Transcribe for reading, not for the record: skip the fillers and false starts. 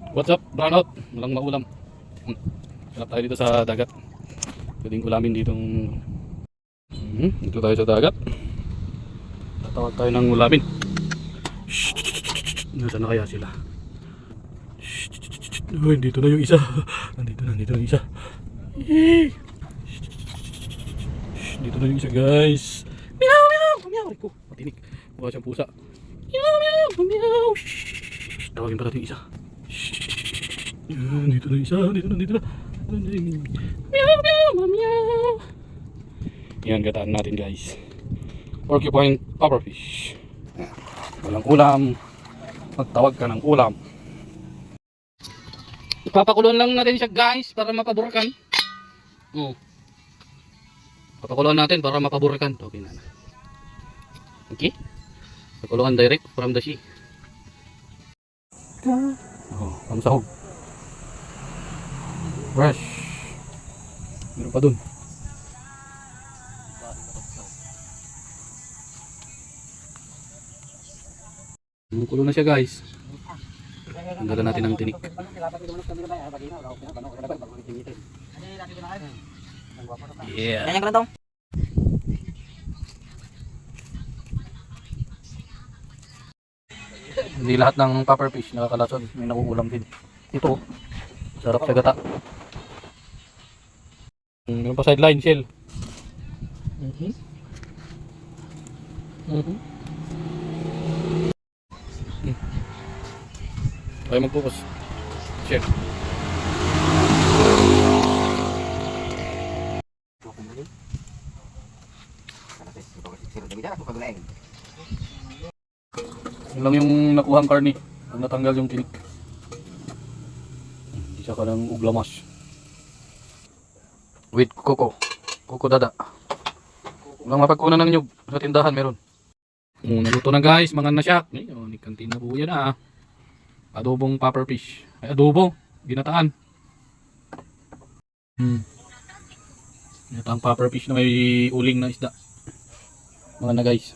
What's up, brownout? Walang maulam. Hanap tayo dito sa dagat. Pwedeng ulamin ditong... Dito tayo sa dagat. Tatawag tayo ng ulamin. Nasaan na kaya sila? Uy, dito na yung isa. Nandito na yung isa. Dito na yung isa, guys. Meow, meow, meow. Ay ko, matinig. Mukha siyang pusa. Meow, meow, meow. Tawagin pa natin yung isa. Yan, dito na yung isa. Dito na. Meow, meow, meow. Yan, gataan natin, guys. Porcupine pufferfish. Walang ulam. Magtawag ka ng ulam. Ipapakulon lang natin siya, guys, para mapaburakan. Papakulon natin para mapaburakan. Okay na. Okay? Pakulungan direct from the sea. Ang sahog. Fresh. Meron pa dun. Kumukulo na siya, guys. Tanggalan natin ang tinik. Yeah. Hindi lahat ng pufferfish nakakalasod. May nakukulam din. Ito, sarap sa gata. Meron pa sideline shell. Tayo mag-focus. Shell. Yun lang yung nakuhang karni. Ang natanggal yung tinik. Isa ka ng uglamas. With coco. Coco dada. Walang mapagkunan ng nyug. Sa tindahan meron. Naluto na, guys. Mangan na siya. Ni kantin na po yan ah. Adobong pufferfish. Ay, adobo. Ginataan. Ito ang pufferfish na may uling na isda. Mga na, guys.